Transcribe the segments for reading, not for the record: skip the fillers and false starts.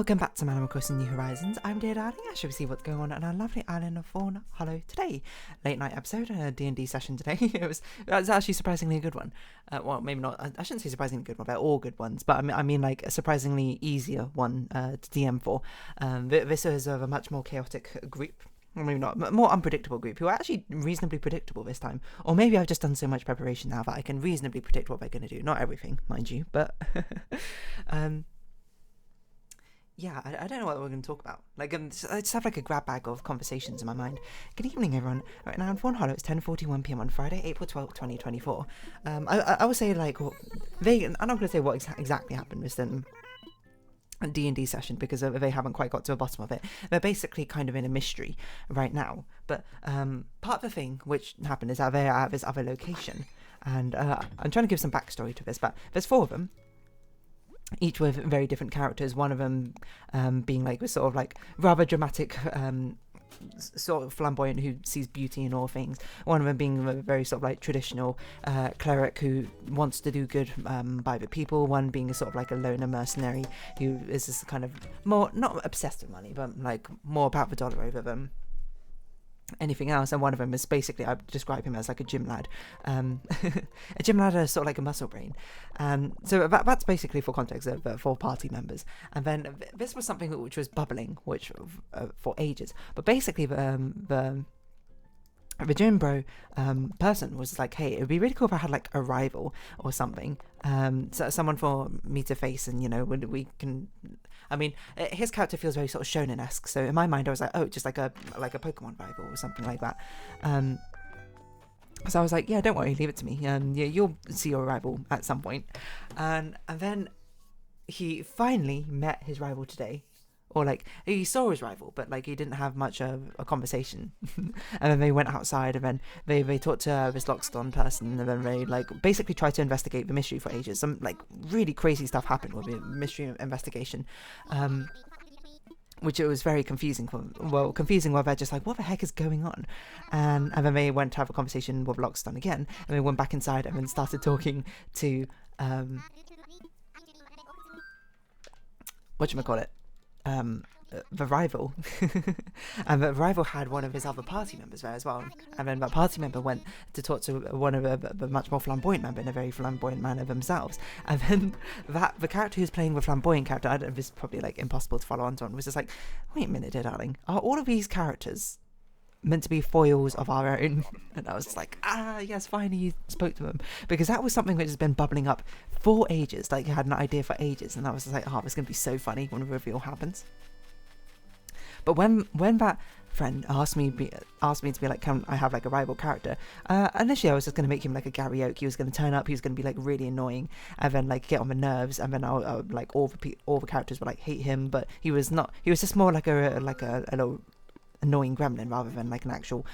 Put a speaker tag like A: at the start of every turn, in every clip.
A: Welcome back to Animal Crossing New Horizons. I'm Dear Darling. I shall see what's going on our lovely island of Fawnhallow today. Late night episode, a D&D session today. It was actually surprisingly a good one. Well, maybe not. I shouldn't say surprisingly good one. They're all good ones, but I mean like a surprisingly easier one to DM for. This is of a much more chaotic group. Or maybe not, more unpredictable group who are actually reasonably predictable this time. Or maybe I've just done so much preparation now that I can reasonably predict what they're going to do. Not everything, mind you, but yeah, I don't know what we're going to talk about. Like, I just have like a grab bag of conversations in my mind. Good evening, everyone. Right now in Fawnhallow, it's 10:41 p.m. on Friday, April 12th, 2024. I would say like, I'm not going to say what exactly happened with them. D&D session because they haven't quite got to the bottom of it. They're basically kind of in a mystery right now. But part of the thing which happened is that they're at this other location. And I'm trying to give some backstory to this, but there's 4 of them. Each with very different characters, one of them being like this sort of like rather dramatic, sort of flamboyant who sees beauty in all things. One of them being a very sort of like traditional cleric who wants to do good by the people. One being a sort of like a loner mercenary who is this kind of more, not obsessed with money, but like more about the dollar over them. Anything else, and one of them is basically, I describe him as like a gym lad. A gym lad is sort of like a muscle brain. So that's basically for context of 4 party members. And then this was something which was bubbling, which for ages. But basically the gym bro person was like, hey, it would be really cool if I had like a rival or something, so someone for me to face, and you know, when we can, I mean, his character feels very sort of shonen-esque, so in my mind I was like, oh, just like a Pokemon rival or something like that. So I was like, yeah, don't worry, leave it to me, yeah, you'll see your rival at some point. And then he finally met his rival today. Or like he saw his rival, but like he didn't have much of a conversation. And then they went outside, and then they talked to this Lockstone person, and then they like basically tried to investigate the mystery for ages. Some like really crazy stuff happened with the mystery investigation, which it was very confusing for. Well, confusing where they're just like, what the heck is going on? And then they went to have a conversation with Lockstone again, and they went back inside and then started talking to whatchamacallit? The rival. And the rival had one of his other party members there as well, and then that party member went to talk to one of the much more flamboyant member in a very flamboyant manner themselves, and then the character who's playing the flamboyant character, I don't know if this is probably like impossible to follow on to, was just like, wait a minute, dear darling, are all of these characters meant to be foils of our own? And I was just like, yes, finally you spoke to them, because that was something which has been bubbling up for ages. Like, you had an idea for ages, and I was just like, oh, it's going to be so funny when the reveal happens. But when that friend asked me to be like, can I have like a rival character, initially I was just going to make him like a Gary Oak. He was going to turn up, he was going to be like really annoying, and then like get on my nerves, and then I'll like all the characters would like hate him. But he was not, he was just more like a little annoying gremlin rather than like an actual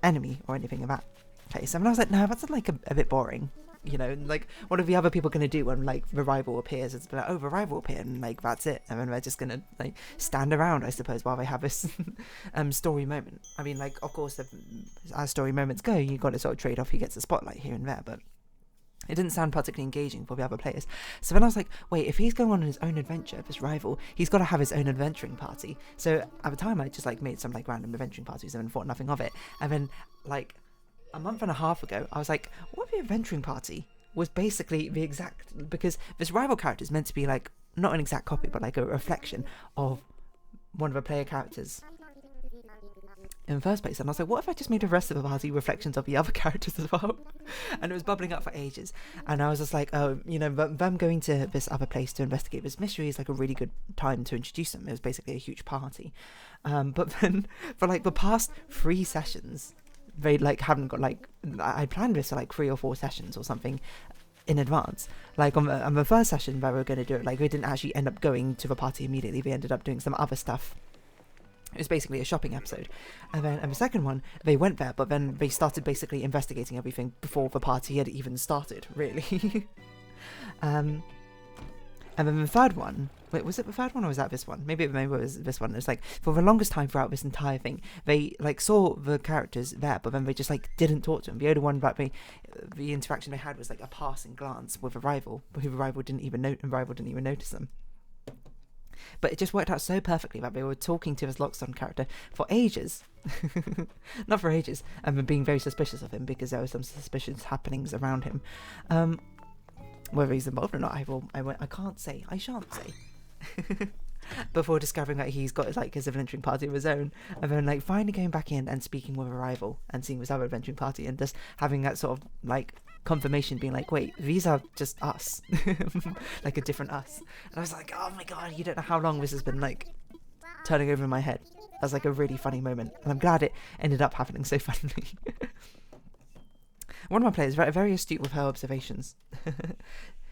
A: enemy or anything of that case. And I was like, no, that's like a bit boring, you know. Like, what are the other people going to do when like the rival appears? It's like, oh, the rival appeared, and like that's it, and then they're just going to like stand around, I suppose, while they have this story moment. I mean, like, of course, as story moments go, you got to sort of trade off who gets the spotlight here and there, but it didn't sound particularly engaging for the other players. So then I was like, wait, if he's going on his own adventure, this rival, he's got to have his own adventuring party. So at the time, I just like made some like random adventuring parties and then thought nothing of it. And then like a month and a half ago, I was like, what if the adventuring party was basically the exact, because this rival character is meant to be like not an exact copy, but like a reflection of one of the player characters in the first place. And I was like, what if I just made the rest of the party reflections of the other characters as well? And it was bubbling up for ages, and I was just like, oh, you know, them going to this other place to investigate this mystery is like a really good time to introduce them. It was basically a huge party, but then for like the past 3 sessions, they like haven't got, like, I planned this for like 3 or 4 sessions or something in advance. Like on the first session where we were going to do it, like we didn't actually end up going to the party immediately. We ended up doing some other stuff. It was basically a shopping episode. And then the second one, they went there, but then they started basically investigating everything before the party had even started, really. And then the third one, wait, was it the third one or was that this one? Maybe it was this one. It's like, for the longest time throughout this entire thing, they like saw the characters there, but then they just like didn't talk to them. The only one that the interaction they had was like a passing glance with a rival, who the rival didn't even notice them. but it just worked out so perfectly that they were talking to his Loxodon character for ages. Not for ages, and being very suspicious of him because there were some suspicious happenings around him. Whether he's involved or not, I can't say. I shan't say. Before discovering that he's got like his adventuring party of his own, and then like finally going back in and speaking with a rival and seeing this other adventuring party, and just having that sort of like confirmation, being like, wait, these are just us, like a different us. And I was like, oh my god, you don't know how long this has been like turning over in my head. That was like a really funny moment, and I'm glad it ended up happening so funnily. One of my players very, very astute with her observations.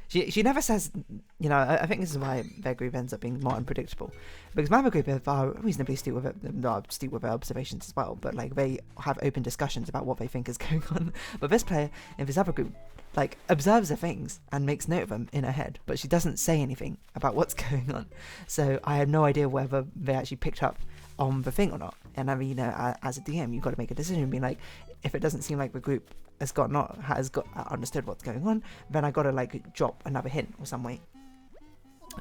A: She never says, you know, I think this is why their group ends up being more unpredictable. Because my group are reasonably astute with their observations as well, but like they have open discussions about what they think is going on. But this player in this other group, like, observes the things and makes note of them in her head, but she doesn't say anything about what's going on. So I have no idea whether they actually picked up on the thing or not. And I mean, you know, as a DM, you've got to make a decision and be like, if it doesn't seem like the group has got understood what's going on, then I got to like drop another hint or some way.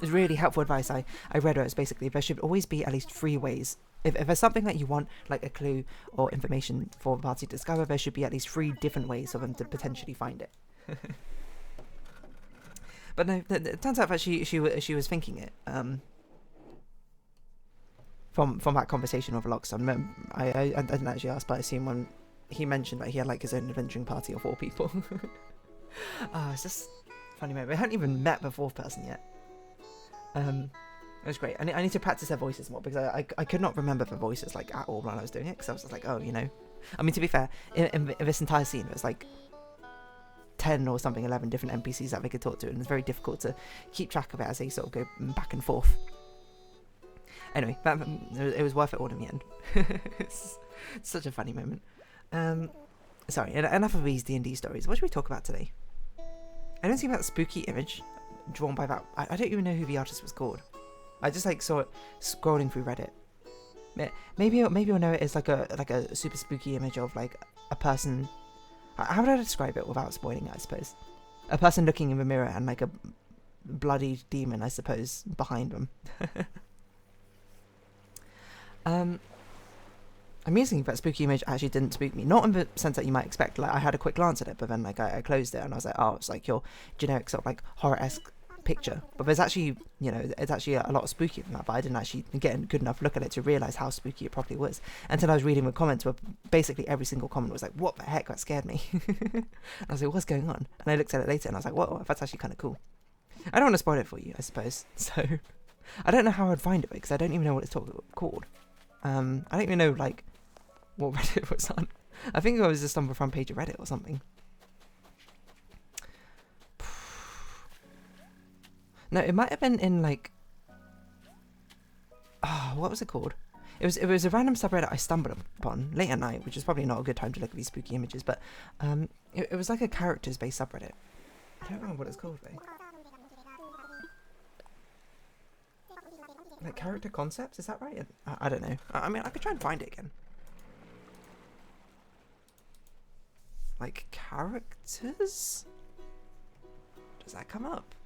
A: It's really helpful advice I read her. It's basically there should always be at least 3 ways. If there's something that you want, like a clue or information for the party to discover, there should be at least 3 different ways for them to potentially find it. But no, it turns out that she was thinking it from that conversation with Loxodon. I didn't actually ask, but I assume when he mentioned that he had like his own adventuring party of 4 people. It's just funny moment. We haven't even met the 4th person yet. It was great. I need to practice their voices more, because I could not remember the voices like at all when I was doing it, because I was just like, oh, you know. I mean, to be fair, in this entire scene, it was like 10 or something, 11 different NPCs that they could talk to, and it's very difficult to keep track of it as they sort of go back and forth. Anyway, it was worth it all in the end. It's such a funny moment. Sorry, enough of these D&D stories. What should we talk about today? I don't see that spooky image drawn by that. I don't even know who the artist was called. I just like saw it scrolling through Reddit. Maybe you'll know it as like a super spooky image of like a person. How would I describe it without spoiling it? I suppose a person looking in the mirror and like a bloody demon, I suppose, behind them. Amusingly, that spooky image actually didn't spook me. Not in the sense that you might expect. Like, I had a quick glance at it, but then like I closed it and I was like, oh, it's like your generic sort of like horror-esque picture. But there's actually, you know, it's actually a lot spookier than that. But I didn't actually get a good enough look at it to realise how spooky it probably was until I was reading the comments, where basically every single comment was like, what the heck, that scared me. I was like, what's going on? And I looked at it later and I was like, whoa, that's actually kind of cool. I don't want to spoil it for you, I suppose. So I don't know how I'd find it, because I don't even know what it's called. I don't even know like what Reddit was on. I think it was just on the front page of Reddit or something. No, it might have been in like, what was it called? It was a random subreddit I stumbled upon late at night, which is probably not a good time to look at these spooky images, but it was like a characters based subreddit. I don't remember what it's called though. Like character concepts, is that right? I don't know. I mean, I could try and find it again. Like characters? Does that come up?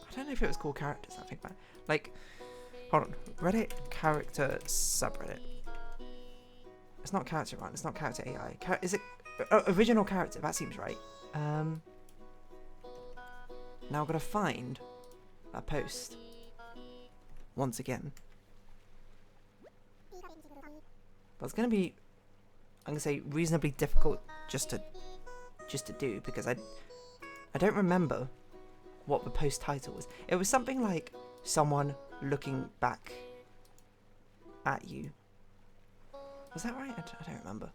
A: I don't know if it was called characters. I think that, like, hold on, Reddit character subreddit. It's not character run. It's not character AI. Is it original character? That seems right. Now I've got to find that post once again. But it's going to be, I'm going to say, reasonably difficult just to do, because I don't remember what the post title was. It was something like someone looking back at you. Was that right? I don't remember.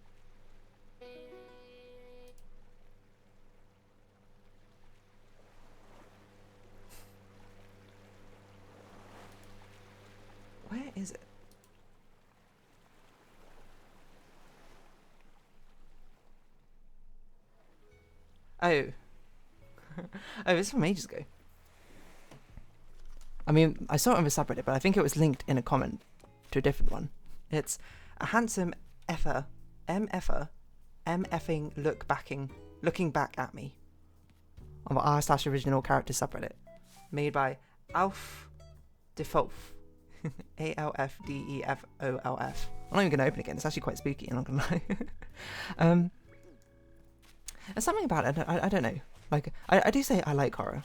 A: Where is it? Oh. Oh, it's from ages ago. I mean, I saw it on the subreddit, but I think it was linked in a comment to a different one. It's a handsome effer, MFing looking back at me. on the r/original character subreddit, made by Alf Defoff. ALFDEFOLF. I'm not even gonna open it again. It's actually quite spooky. I'm not gonna lie. There's something about it. I don't know. Like I do say I like horror.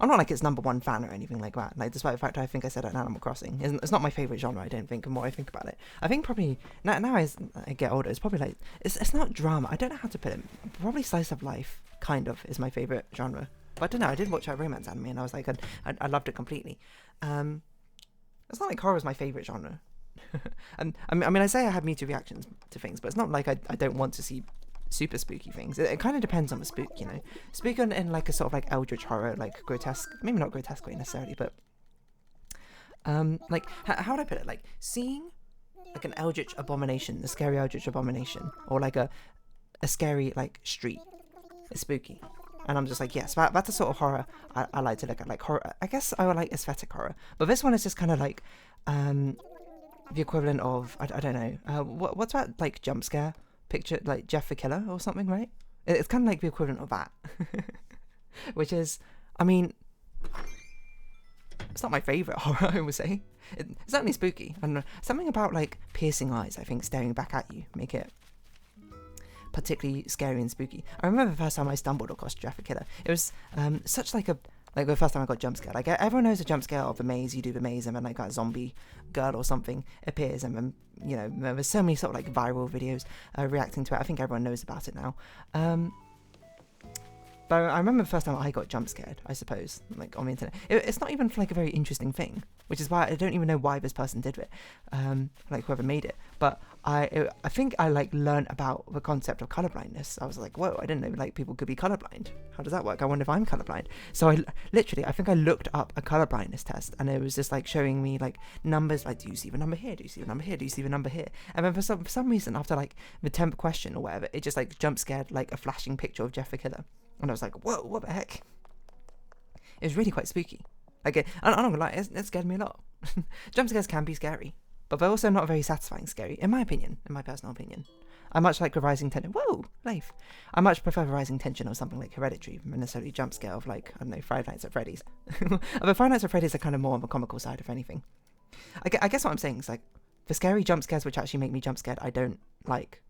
A: I'm not like its #1 fan or anything like that. Like, despite the fact I think I said it in Animal Crossing, it's not my favourite genre. I don't think. The more I think about it, I think probably now as I get older, it's probably like it's not drama. I don't know how to put it. Probably slice of life, kind of, is my favourite genre. But I don't know. I did watch that romance anime, and I was like, I loved it completely. It's not like horror is my favourite genre. And I mean, I say I have muted reactions to things, but it's not like I don't want to see super spooky things. It kind of depends on the spook, you know. Spook in like a sort of like eldritch horror, like grotesque, maybe not grotesque necessarily, but like how would I put it? Like seeing like an eldritch abomination, a scary eldritch abomination, or like a scary like street is spooky. And I'm just like, yes, that's the sort of horror I like to look at. Like horror, I guess I would like aesthetic horror, but this one is just kind of like the equivalent of I don't know what's that like jump scare picture, like Jeff the Killer or something, right? It's kind of like the equivalent of that. Which is, I mean, it's not my favourite horror, I would say. It's certainly spooky. I don't know, something about like piercing eyes, I think, staring back at you make it particularly scary and spooky. I remember the first time I stumbled across Jeff the Killer. It was such like the first time I got jump scared. Like everyone knows a jump scare of the maze. You do the maze, and then like a zombie girl or something appears, and then you know there's so many sort of like viral videos reacting to it. I think everyone knows about it now. But I remember the first time I got jump scared, I suppose, like on the internet. It's not even like a very interesting thing, which is why I don't even know why this person did it, like whoever made it. But I think I like learned about the concept of colorblindness. I was like, whoa, I didn't know like people could be colorblind. How does that work? I wonder if I'm colorblind. So I think I looked up a colorblindness test, and it was just like showing me like numbers, like do you see the number here? Do you see the number here? Do you see the number here? And then for some reason, after like the 10th question or whatever, it just like jump scared like a flashing picture of Jeff the Killer. And I was like, whoa, what the heck? It was really quite spooky. Like, I'm not gonna lie, it scared me a lot. Jump scares can be scary, but they're also not very satisfying scary, in my opinion, in my personal opinion. I much like the rising tension. Whoa, life. I much prefer the rising tension of something like Hereditary than necessarily jump scare of like, I don't know, Five Nights at Freddy's. But Five Nights at Freddy's are kind of more on the comical side, if anything. I guess what I'm saying is like, the scary jump scares which actually make me jump scared, I don't like.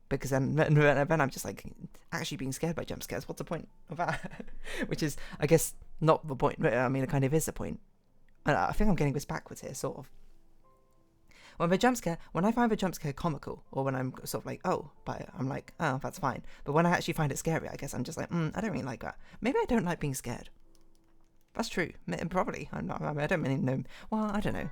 A: Because then I'm just like actually being scared by jump scares. What's the point of that? Which is, I guess, not the point. But I mean, it kind of is the point. And I think I'm getting this backwards here, sort of. When I find the jump scare comical, or when I'm sort of like, oh, but I'm like, oh, that's fine. But when I actually find it scary, I guess I'm just like, I don't really like that. Maybe I don't like being scared. That's true. Probably. I don't really know. Well, I don't know.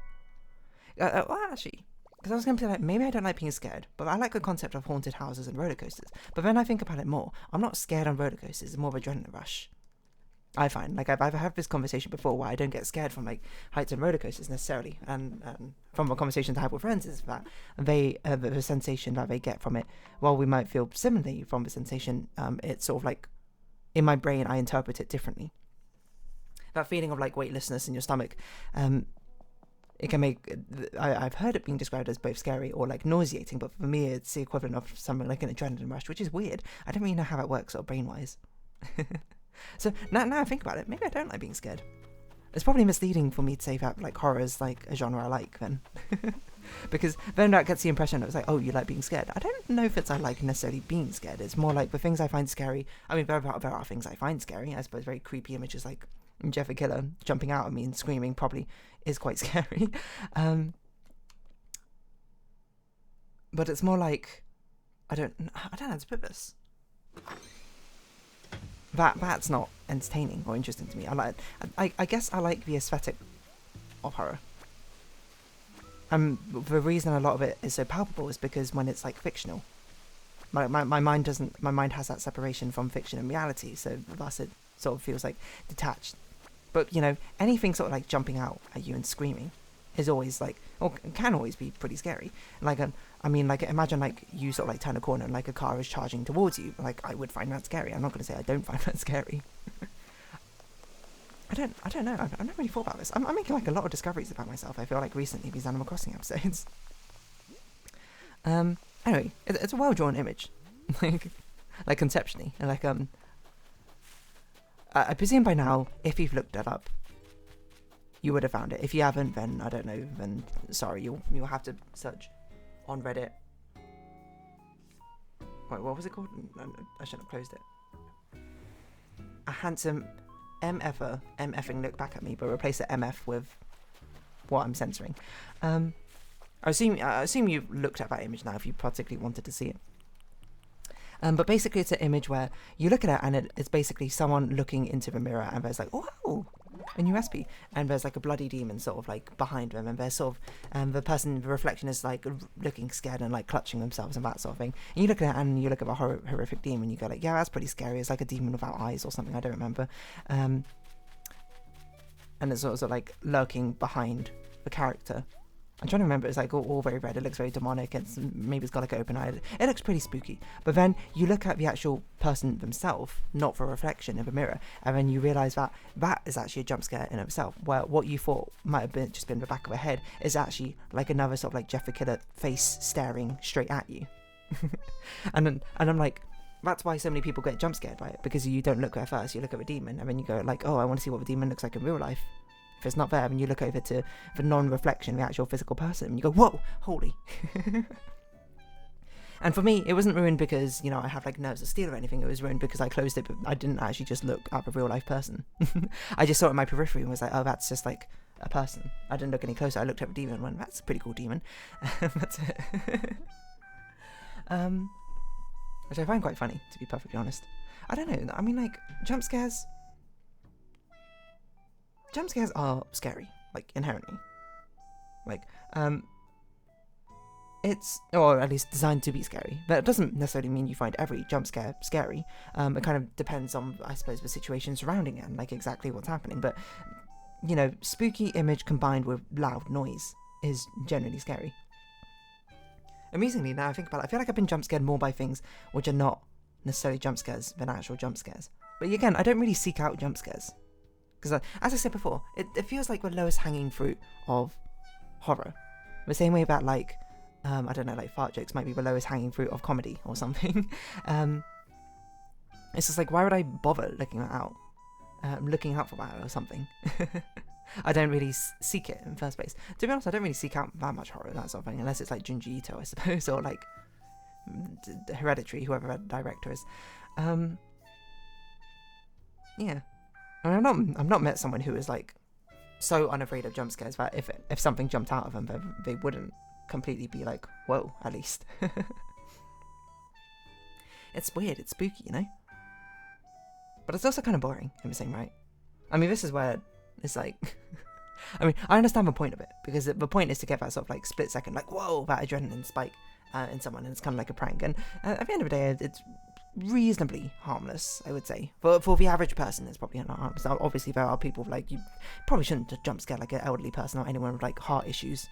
A: Well, actually. Because I was going to be like, maybe I don't like being scared, but I like the concept of haunted houses and roller coasters. But then I think about it more. I'm not scared on roller coasters. It's more of an adrenaline rush. I find. Like, I've had this conversation before where I don't get scared from, like, heights and roller coasters necessarily. And from the conversations I have with friends is that the sensation that they get from it, while we might feel similarly from the sensation, it's sort of like, in my brain, I interpret it differently. That feeling of, like, weightlessness in your stomach, it can make, I've heard it being described as both scary or like nauseating, but for me it's the equivalent of something like an adrenaline rush, which is weird. I don't really know how that works sort of brain-wise. So now I think about it, maybe I don't like being scared. It's probably misleading for me to say that like horror is like a genre I like then. Because then that gets the impression that it's like, oh, you like being scared. I don't know if it's I like necessarily being scared. It's more like the things I find scary. I mean, there are things I find scary. I suppose very creepy images like Jeff the Killer jumping out at me and screaming probably is quite scary. But it's more like, I don't know how to put this. That's not entertaining or interesting to me. I guess I like the aesthetic of horror. The reason a lot of it is so palpable is because when it's like fictional, my mind has that separation from fiction and reality, so thus it sort of feels like detached. But you know, anything sort of like jumping out at you and screaming is always like, or can always be pretty scary. Like I mean, like imagine like you sort of like turn a corner and like a car is charging towards you. Like I would find that scary. I'm not going to say I don't find that scary. I don't know. I've never really thought about this. I'm making like a lot of discoveries about myself. I feel like recently these Animal Crossing episodes. Anyway, it's a well drawn image, like conceptually, and like I presume by now, if you've looked it up, you would have found it. If you haven't, then I don't know. Then sorry, you'll have to search on Reddit. Wait, what was it called? No, I shouldn't have closed it. A handsome MFing look back at me, but replace the MF with what I'm censoring. I assume you've looked at that image now if you particularly wanted to see it. But basically it's an image where you look at it and it's basically someone looking into the mirror and there's like, oh, a new recipe. And there's like a bloody demon sort of like behind them, and there's sort of, the reflection is like looking scared and like clutching themselves and that sort of thing. And you look at it and you look at the horrific demon and you go like, yeah, that's pretty scary. It's like a demon without eyes or something, I don't remember. And it's sort of like lurking behind the character. I'm trying to remember, it's like all very red, it looks very demonic, maybe it's got like an open eye, it looks pretty spooky. But then you look at the actual person themselves, not the reflection in the mirror, and then you realise that that is actually a jump scare in itself, where what you thought might have been just been the back of a head is actually like another sort of like Jeff the Killer face staring straight at you. and I'm like, that's why so many people get jump scared by it, because you don't look there first, you look at the demon, and then you go like, oh, I want to see what the demon looks like in real life. If it's not there, then you look over to the non-reflection, the actual physical person, and you go, whoa, holy. And for me, it wasn't ruined because, you know, I have like nerves of steel or anything. It was ruined because I closed it, but I didn't actually just look up a real life person. I just saw it in my periphery and was like, oh, that's just like a person. I didn't look any closer. I looked at the demon and went, that's a pretty cool demon. That's it. Which I find quite funny, to be perfectly honest. I don't know. I mean, like, jump scares are scary, like, inherently. Like, it's, or at least designed to be scary. That doesn't necessarily mean you find every jump scare scary. It kind of depends on, I suppose, the situation surrounding it and, like, exactly what's happening. But, you know, spooky image combined with loud noise is generally scary. Amusingly, now I think about it, I feel like I've been jump scared more by things which are not necessarily jump scares than actual jump scares. But again, I don't really seek out jump scares. Because, as I said before, it feels like the lowest hanging fruit of horror. The same way that, like, I don't know, like fart jokes might be the lowest hanging fruit of comedy or something. It's just like, why would I bother looking that out? Looking out for that or something. I don't really seek it in the first place. To be honest, I don't really seek out that much horror, that sort of thing, unless it's like Junji Ito, I suppose, or like Hereditary, whoever that director is. Yeah. I mean, I've not met someone who is like so unafraid of jump scares that if something jumped out of them, they wouldn't completely be like, whoa, at least. It's weird, it's spooky, you know? But it's also kind of boring in the same right. I mean, this is where it's like, I mean, I understand the point of it, because the point is to get that sort of like split second, like, whoa, that adrenaline spike in someone, and it's kind of like a prank. And at the end of the day, it's reasonably harmless, I would say. For the average person, it's probably not harmless. Obviously, there are people like, you probably shouldn't just jump scare like an elderly person or anyone with like heart issues,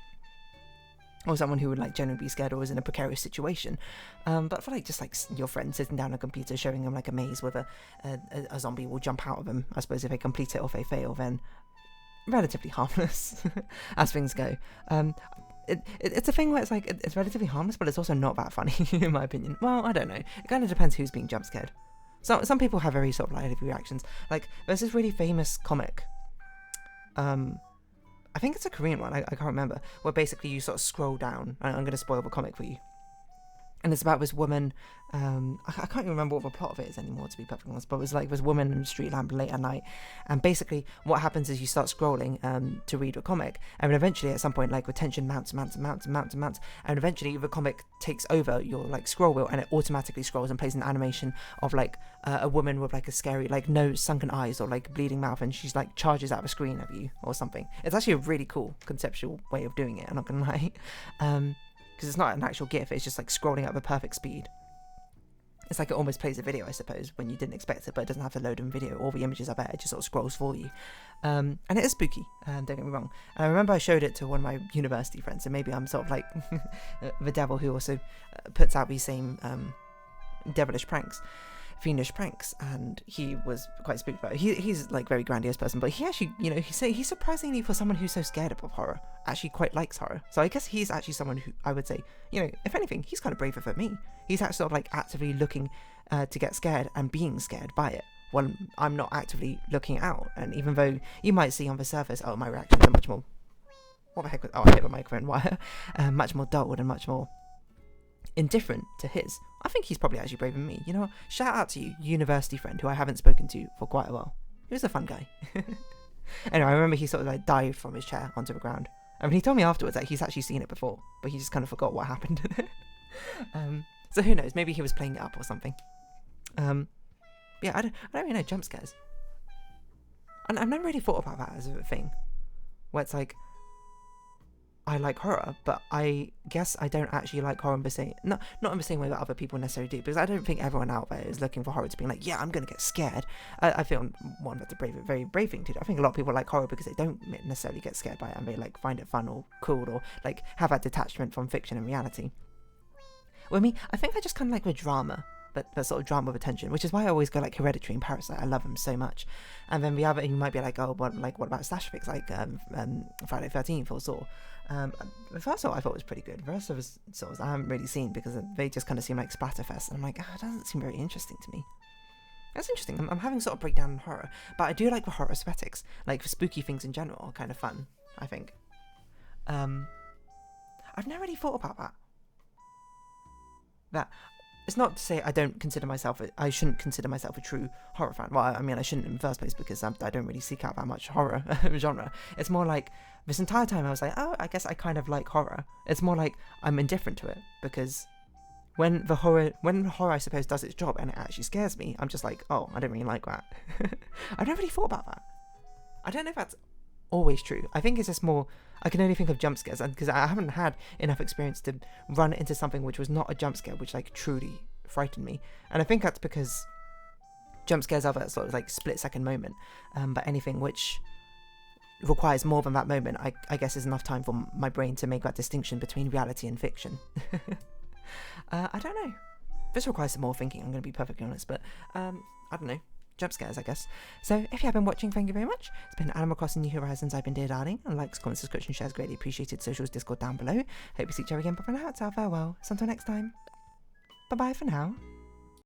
A: or someone who would like generally be scared or is in a precarious situation. But for like just like your friend sitting down on a computer showing them like a maze with a zombie will jump out of them, I suppose if they complete it or if they fail, then relatively harmless as things go. It's a thing where it's like, it's relatively harmless, but it's also not that funny, in my opinion. Well, I don't know. It kind of depends who's being jump scared. So some people have very sort of lively reactions. Like, there's this really famous comic. I think it's a Korean one, I can't remember, where basically you sort of scroll down. I'm going to spoil the comic for you. And it's about this woman, I can't even remember what the plot of it is anymore, to be perfectly honest, but it was like this woman in the street lamp late at night, and basically what happens is you start scrolling to read a comic, and then eventually at some point like the tension mounts, and eventually the comic takes over your like scroll wheel, and it automatically scrolls and plays an animation of like a woman with like a scary like nose, sunken eyes, or like bleeding mouth, and she's like charges out of a screen at you or something. It's actually a really cool conceptual way of doing it, I'm not gonna lie. Because it's not an actual GIF, it's just like scrolling at the perfect speed. It's like it almost plays a video, I suppose, when you didn't expect it, but it doesn't have to load in video. All the images are there, it just sort of scrolls for you. And it is spooky, don't get me wrong. And I remember I showed it to one of my university friends, and maybe I'm sort of like the devil who also puts out these same devilish pranks, fiendish pranks, and he was quite spooked about it. He's like a very grandiose person, but he actually, you know, he's surprisingly, for someone who's so scared of horror, actually quite likes horror. So I guess he's actually someone who I would say, you know, if anything, he's kind of braver than me. He's actually sort of like actively looking to get scared and being scared by it, when I'm not actively looking out. And even though you might see on the surface, oh, my reactions are much more, what the heck was, oh, I hit my microphone wire, much more dulled and much more indifferent to his, I think he's probably actually braver than me. You know, shout out to you, university friend who I haven't spoken to for quite a while. He was a fun guy. Anyway, I remember he sort of like dived from his chair onto the ground. I mean, he told me afterwards that he's actually seen it before, but he just kind of forgot what happened. So who knows? Maybe he was playing it up or something. Yeah, I don't really know jump scares. And I've never really thought about that as a thing, where it's like, I like horror, but I guess I don't actually like horror in the same, not in the same way that other people necessarily do, because I don't think everyone out there is looking for horror to be like, yeah, I'm gonna get scared. I feel, one, that's a very brave thing to do. I think a lot of people like horror because they don't necessarily get scared by it, and they like find it fun or cool, or like have that detachment from fiction and reality. With me, I think I just kind of like the drama, but the sort of drama with attention, which is why I always go like Hereditary and Parasite. I love them so much. And then the other, you might be like, oh, what about slasher flicks like Friday the 13th or Saw? The first Saw I thought was pretty good. The rest of the Saws I haven't really seen because they just kind of seem like splatterfest. And I'm like, it doesn't seem very interesting to me. That's interesting. I'm having sort of breakdown in horror, but I do like the horror aesthetics. Like the spooky things in general are kind of fun, I think. I've never really thought about that. It's not to say I shouldn't consider myself a true horror fan. Well, I mean, I shouldn't in the first place because I don't really seek out that much horror genre. It's more like this entire time I was like, oh, I guess I kind of like horror. It's more like I'm indifferent to it because when the horror I suppose does its job and it actually scares me, I'm just like, oh, I don't really like that. I've never really thought about that. I don't know if that's always true. I think it's just more, I can only think of jump scares, and because I haven't had enough experience to run into something which was not a jump scare, which like truly frightened me. And I think that's because jump scares are that sort of like split second moment, but anything which requires more than that moment, I guess is enough time for my brain to make that distinction between reality and fiction. I don't know. This requires some more thinking, I'm going to be perfectly honest, but I don't know. Jump scares, I guess. So, if you have been watching, thank you very much. It's been Animal Crossing New Horizons. I've been Dear Darling, and likes, comments, subscription, shares greatly appreciated. Socials, Discord down below. Hope you see each other again, but for now, it's our farewell. So until next time, bye-bye for now.